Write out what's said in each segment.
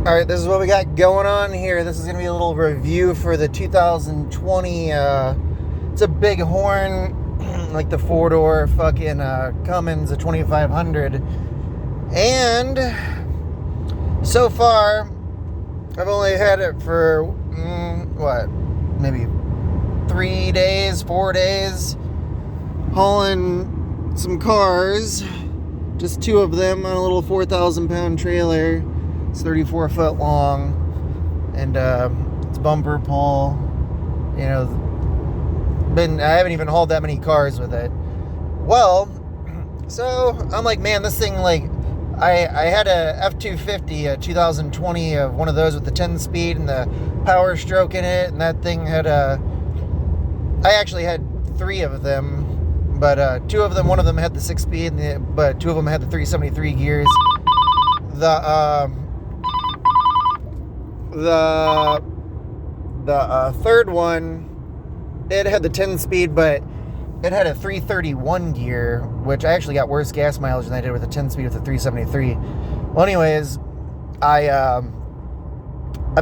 Alright, this is what we got going on here. This is going to be a little review for the 2020, it's a bighorn, like the four-door fucking Cummins, a 2500. And so far, I've only had it for, maybe 3 days, 4 days, hauling some cars, just two of them on a little 4,000-pound trailer. It's 34 foot long, and it's bumper pull. You know, I haven't even hauled that many cars with it. Well, so I'm like, man, this thing, like, I had a F-250, a 2020, one of those with the 10-speed and the power stroke in it, and that thing had I actually had three of them, but two of them, one of them had the 6-speed, but two of them had the 373 gears. The third one, it had the 10-speed, but it had a 331 gear, which I actually got worse gas mileage than I did with the 10-speed with the 373. Well, anyways, I've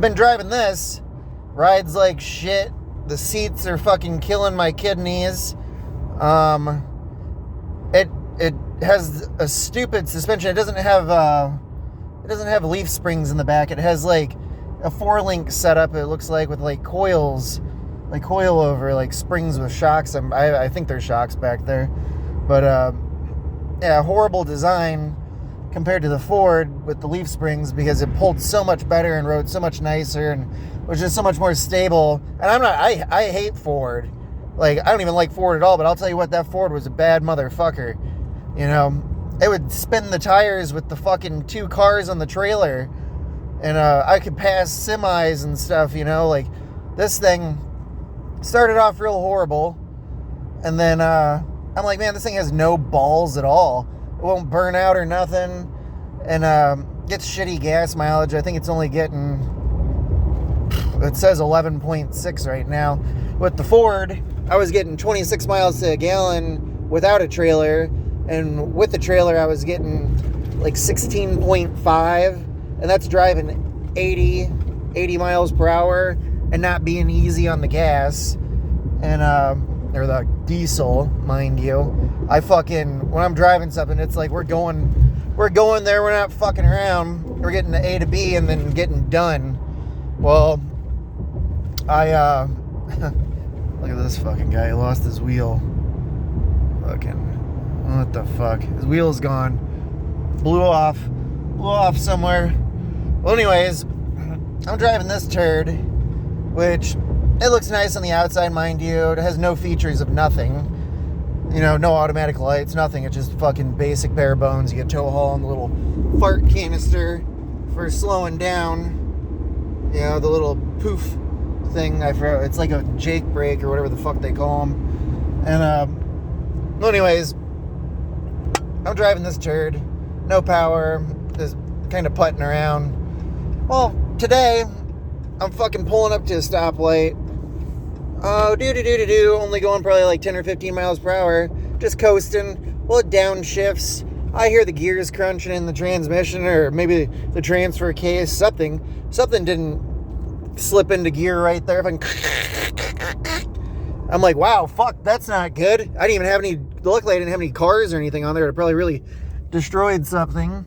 been driving this. Rides like shit. The seats are fucking killing my kidneys. It has a stupid suspension. It doesn't have leaf springs in the back. It has like a 4-link setup, it looks like, with like coils, like coilover, like springs with shocks. I think there's shocks back there, but yeah, horrible design compared to the Ford with the leaf springs, because it pulled so much better and rode so much nicer and was just so much more stable. And I hate Ford. Like, I don't even like Ford at all, but I'll tell you what, that Ford was a bad motherfucker. You know, it would spin the tires with the fucking two cars on the trailer. And I could pass semis and stuff, you know, like, this thing started off real horrible. And then I'm like, man, this thing has no balls at all. It won't burn out or nothing. And gets shitty gas mileage. I think it's only getting, it says 11.6 right now. With the Ford, I was getting 26 miles to a gallon without a trailer. And with the trailer, I was getting like 16.5. And that's driving 80 miles per hour and not being easy on the gas. And, or the diesel, mind you. When I'm driving something, it's like we're going there, we're not fucking around. We're getting to A to B and then getting done. Well, look at this fucking guy. He lost his wheel. Fucking, what the fuck? His wheel's gone. Blew off somewhere. Well, anyways, I'm driving this turd, which it looks nice on the outside, mind you. It has no features of nothing. You know, no automatic lights, nothing. It's just fucking basic bare bones. You get tow haul and the little fart canister for slowing down. You know, the little poof thing. I forgot. It's like a Jake brake or whatever the fuck they call them. And, well, anyways, I'm driving this turd. No power. Just kind of putting around. Well, today, I'm fucking pulling up to a stoplight. Oh, only going probably like 10 or 15 miles per hour. Just coasting. Well, it downshifts. I hear the gears crunching in the transmission, or maybe the transfer case. Something didn't slip into gear right there. I'm like, wow, fuck, that's not good. I didn't even have any, luckily I didn't have any cars or anything on there. It probably really destroyed something.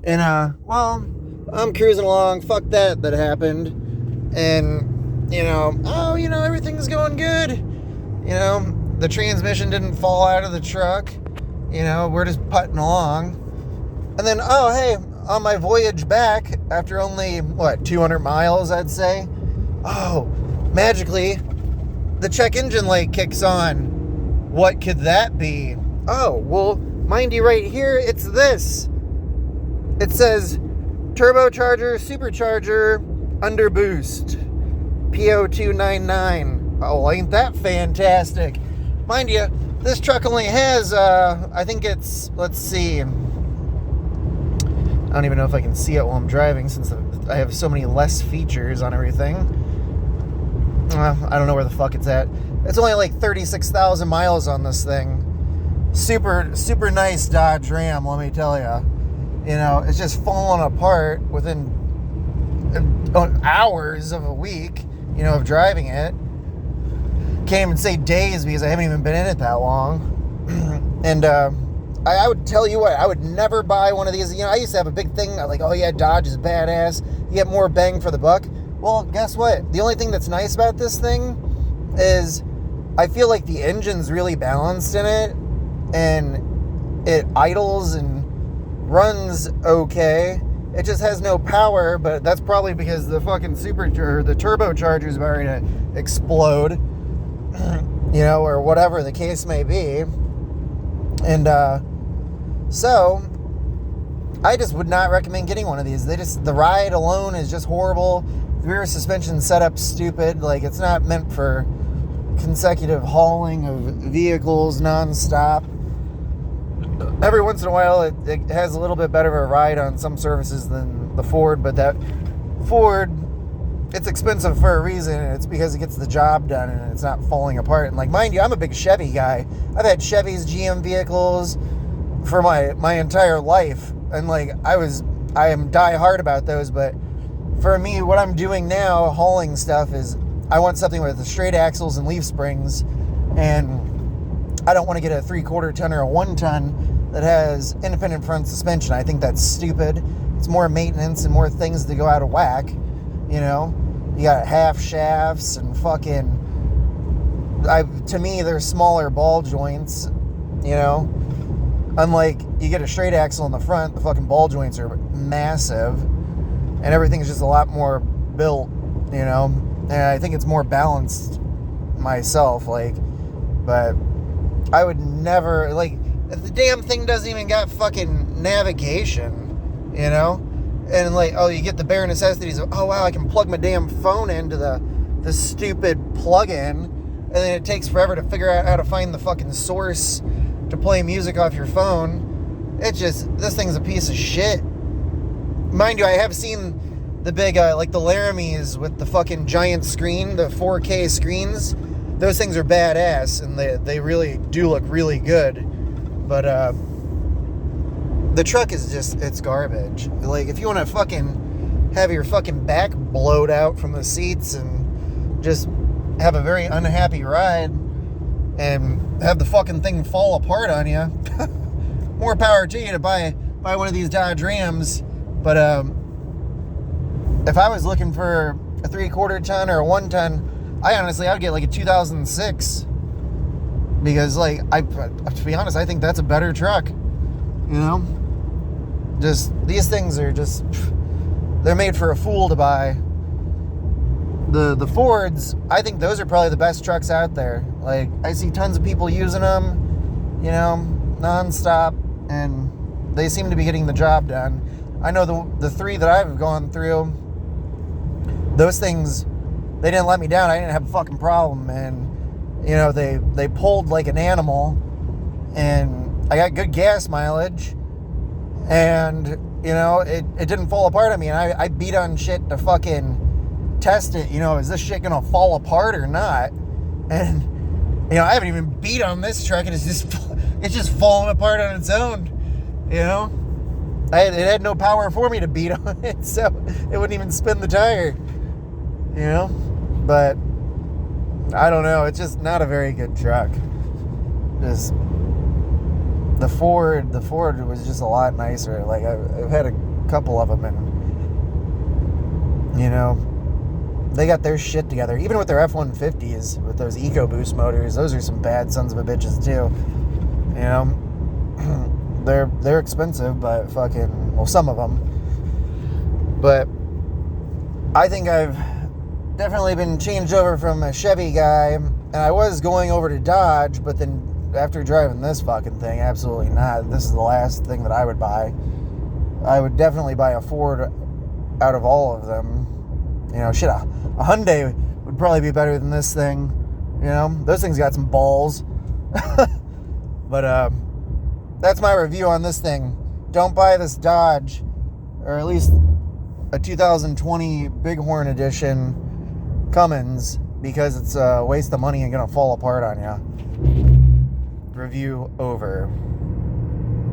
And, well, I'm cruising along. Fuck that happened. And, you know, everything's going good. You know, the transmission didn't fall out of the truck. You know, we're just putting along. And then, oh, hey, on my voyage back, after only, 200 miles, I'd say. Oh, magically, the check engine light kicks on. What could that be? Oh, well, mind you, right here, it's this. It says turbocharger, supercharger, under boost, PO299. Oh, ain't that fantastic? Mind you, this truck only has, I think it's, let's see. I don't even know if I can see it while I'm driving, since I have so many less features on everything. I don't know where the fuck it's at. It's only like 36,000 miles on this thing. Super nice Dodge Ram, let me tell you. You know, it's just falling apart within hours of a week, you know, of driving it. Can't even say days because I haven't even been in it that long. And I would tell you what, I would never buy one of these. You know, I used to have a big thing like, oh yeah, Dodge is badass. You get more bang for the buck. Well, guess what? The only thing that's nice about this thing is I feel like the engine's really balanced in it, and it idles and runs okay. It just has no power, but that's probably because the fucking the turbocharger is about ready to explode, you know, or whatever the case may be. And so I just would not recommend getting one of these. The ride alone is just horrible. Rear suspension setup's stupid. Like, it's not meant for consecutive hauling of vehicles nonstop. Every once in a while, it has a little bit better of a ride on some surfaces than the Ford, but that Ford, it's expensive for a reason, and it's because it gets the job done and it's not falling apart. And like, mind you, I'm a big Chevy guy. I've had Chevys, GM vehicles for my entire life, and like, I am die hard about those. But for me, what I'm doing now, hauling stuff, is I want something with the straight axles and leaf springs, and I don't want to get a 3/4 ton or a 1 ton that has independent front suspension. I think that's stupid. It's more maintenance and more things to go out of whack. You know, you got half shafts and fucking, to me, they're smaller ball joints, you know. Unlike, you get a straight axle in the front, the fucking ball joints are massive, and everything's just a lot more built, you know. And I think it's more balanced myself, like, but I would never, like, the damn thing doesn't even got fucking navigation, you know? And like, oh, you get the bare necessities of, oh wow, I can plug my damn phone into the stupid plug-in, and then it takes forever to figure out how to find the fucking source to play music off your phone. This thing's a piece of shit. Mind you, I have seen the big, like the Laramies with the fucking giant screen, the 4K screens. Those things are badass, and they really do look really good. But the truck is just, it's garbage. Like, if you want to fucking have your fucking back blowed out from the seats and just have a very unhappy ride and have the fucking thing fall apart on you, more power to you to buy one of these Dodge Rams. But if I was looking for a 3/4 ton or a 1 ton, I would get like a 2006, because like, to be honest, I think that's a better truck, you know. Just, these things are just, they're made for a fool to buy. The Fords, I think those are probably the best trucks out there. Like, I see tons of people using them, you know, nonstop, and they seem to be getting the job done. I know the 3 that I've gone through, those things, they didn't let me down. I didn't have a fucking problem, and you know, they pulled like an animal, and I got good gas mileage, and you know, it didn't fall apart on me. And I beat on shit to fucking test it. You know, is this shit gonna fall apart or not? And you know, I haven't even beat on this truck, and it's just falling apart on its own. You know, it had no power for me to beat on it, so it wouldn't even spin the tire. You know, but I don't know. It's just not a very good truck. Just the Ford was just a lot nicer. Like, I've had a couple of them, and you know, they got their shit together. Even with their F-150s, with those EcoBoost motors, those are some bad sons of a bitches too. You know, they're expensive, but fucking, well, some of them. But I think I've definitely been changed over from a Chevy guy, and I was going over to Dodge, but then after driving this fucking thing, absolutely not. This is the last thing that I would buy. I would definitely buy a Ford out of all of them. You know, shit, a Hyundai would probably be better than this thing. You know, those things got some balls. But that's my review on this thing. Don't buy this Dodge, or at least a 2020 Bighorn edition Cummins, because it's a waste of money and gonna fall apart on you. Review over.